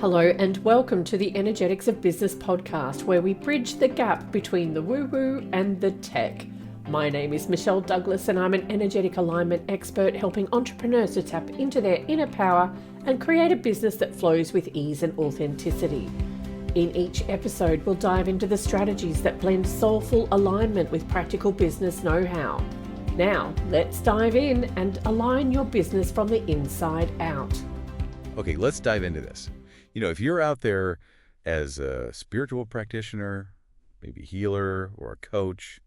Hello and welcome to the Energetics of Business podcast, where we bridge the gap between the woo-woo and the tech. My name is Michelle Douglas and I'm an energetic alignment expert helping entrepreneurs to tap into their inner power and create a business that flows with ease and authenticity. In each episode, we'll dive into the strategies that blend soulful alignment with practical business know-how. Now, let's dive in and align your business from the inside out. Okay, let's dive into this. If you're out there as a spiritual practitioner, maybe healer or a coach,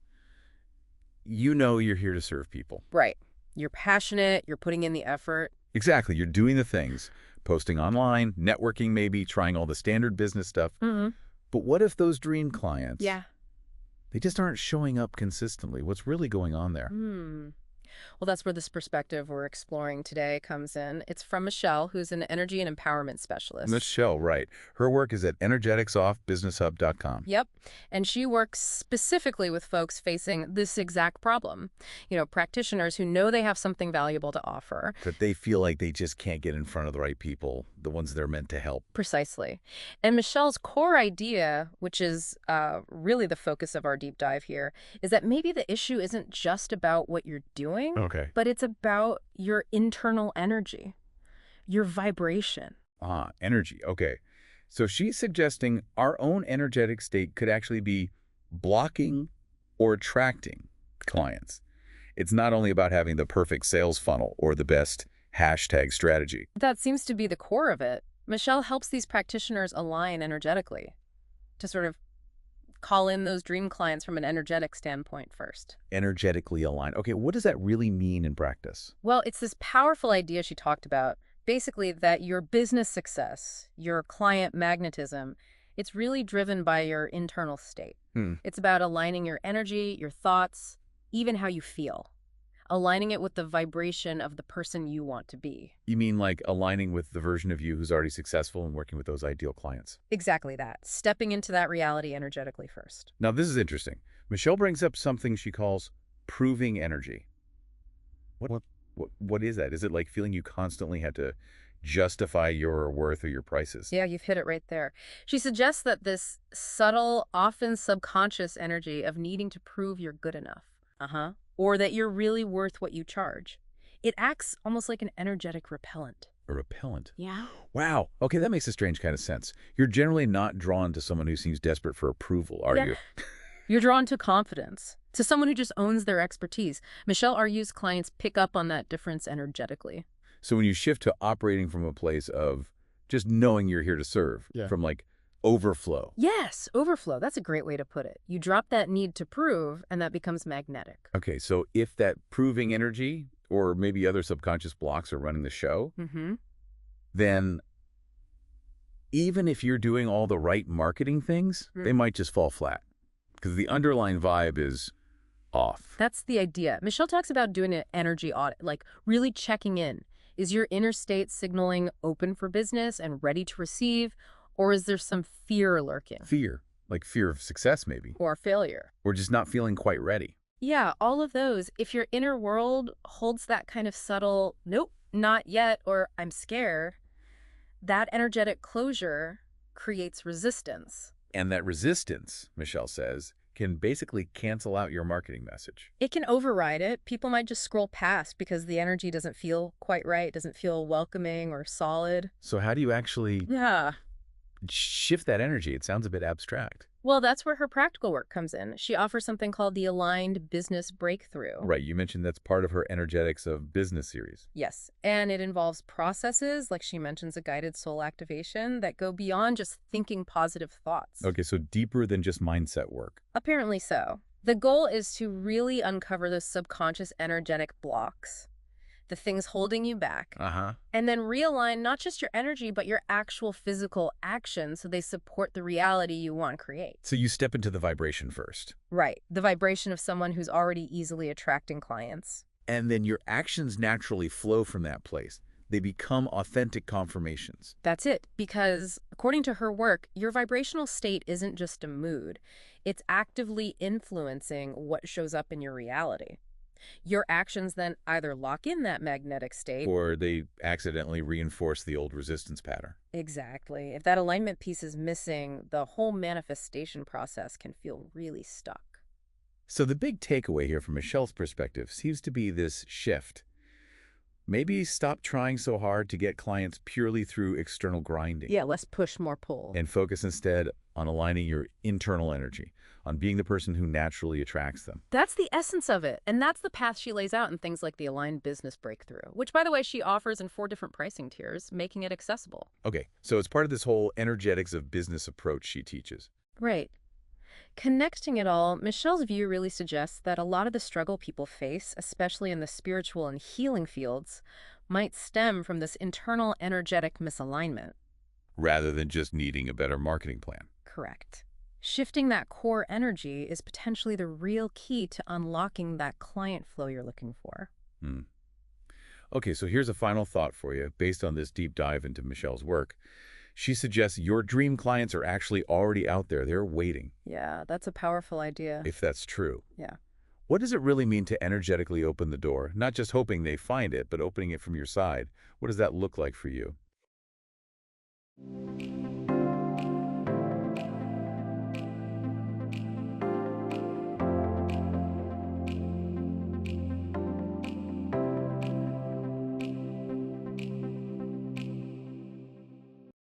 you're here to serve people. Right. You're passionate, you're putting in the effort. Exactly. You're doing the things, posting online, networking maybe, trying all the standard business stuff. Mm-hmm. But what if those dream clients, Yeah. they just aren't showing up consistently? What's really going on there? Well, that's where this perspective we're exploring today comes in. It's from Michelle, who's an energy and empowerment specialist. Michelle, right. Her work is at energeticsoffbusinesshub.com. Yep. And she works specifically with folks facing this exact problem. Practitioners who know they have something valuable to offer. But they feel like they just can't get in front of the right people, the ones they're meant to help. Precisely. And Michelle's core idea, which is really the focus of our deep dive here, is that maybe the issue isn't just about what you're doing, but it's about your internal energy, your vibration. Energy. Okay. So she's suggesting our own energetic state could actually be blocking or attracting clients. It's not only about having the perfect sales funnel or the best hashtag strategy. That seems to be the core of it. Michelle helps these practitioners align energetically to sort of call in those dream clients from an energetic standpoint first. Energetically aligned. Okay, what does that really mean in practice? Well, it's this powerful idea she talked about, basically that your business success, your client magnetism, it's really driven by your internal state. It's about aligning your energy, your thoughts, even how you feel. Aligning it with the vibration of the person you want to be. You mean like aligning with the version of you who's already successful and working with those ideal clients? Exactly that. Stepping into that reality energetically first. Now, this is interesting. Michelle brings up something she calls proving energy. What is that? Is it like feeling you constantly had to justify your worth or your prices? Yeah, you've hit it right there. She suggests that this subtle, often subconscious energy of needing to prove you're good enough. Or that you're really worth what you charge. It acts almost like an energetic repellent. A repellent? Yeah. Wow. Okay, that makes a strange kind of sense. You're generally not drawn to someone who seems desperate for approval, are you? You're drawn to confidence, to someone who just owns their expertise. Michelle argues clients pick up on that difference energetically. So when you shift to operating from a place of just knowing you're here to serve, from like overflow. Yes, overflow. That's a great way to put it. You drop that need to prove, and that becomes magnetic. Okay, so if that proving energy or maybe other subconscious blocks are running the show, then even if you're doing all the right marketing things, they might just fall flat because the underlying vibe is off. That's the idea. Michelle talks about doing an energy audit, like really checking in. Is your inner state signaling open for business and ready to receive? Or is there some fear lurking? Fear, like fear of success maybe. Or failure. Or just not feeling quite ready. Yeah, all of those. If your inner world holds that kind of subtle, nope, not yet, or I'm scared, that energetic closure creates resistance. And that resistance, Michelle says, can basically cancel out your marketing message. It can override it. People might just scroll past because the energy doesn't feel quite right, doesn't feel welcoming or solid. So how do you actually shift that energy? It sounds a bit abstract. Well, that's where her practical work comes in. She offers something called the Aligned Business Breakthrough. Right. You mentioned that's part of her Energetics of Business series. Yes. And it involves processes, like she mentions a guided soul activation, that go beyond just thinking positive thoughts. Okay, so deeper than just mindset work. Apparently so. The goal is to really uncover those subconscious energetic blocks, the things holding you back, and then realign not just your energy, but your actual physical action so they support the reality you want to create. So you step into the vibration first. Right. The vibration of someone who's already easily attracting clients. And then your actions naturally flow from that place. They become authentic confirmations. That's it. Because according to her work, your vibrational state isn't just a mood. It's actively influencing what shows up in your reality. Your actions then either lock in that magnetic state. Or they accidentally reinforce the old resistance pattern. Exactly. If that alignment piece is missing, the whole manifestation process can feel really stuck. So the big takeaway here from Michelle's perspective seems to be this shift. Maybe stop trying so hard to get clients purely through external grinding. Yeah, less push, more pull. And focus instead on aligning your internal energy, on being the person who naturally attracts them. That's the essence of it. And that's the path she lays out in things like the Aligned Business Breakthrough, which, by the way, she offers in 4 different pricing tiers, making it accessible. Okay, so it's part of this whole energetics of business approach she teaches. Right. Connecting it all, Michelle's view really suggests that a lot of the struggle people face, especially in the spiritual and healing fields, might stem from this internal energetic misalignment. Rather than just needing a better marketing plan. Correct. Shifting that core energy is potentially the real key to unlocking that client flow you're looking for. Okay, so here's a final thought for you based on this deep dive into Michelle's work. She suggests your dream clients are actually already out there. They're waiting. Yeah, that's a powerful idea. If that's true. Yeah. What does it really mean to energetically open the door? Not just hoping they find it, but opening it from your side. What does that look like for you?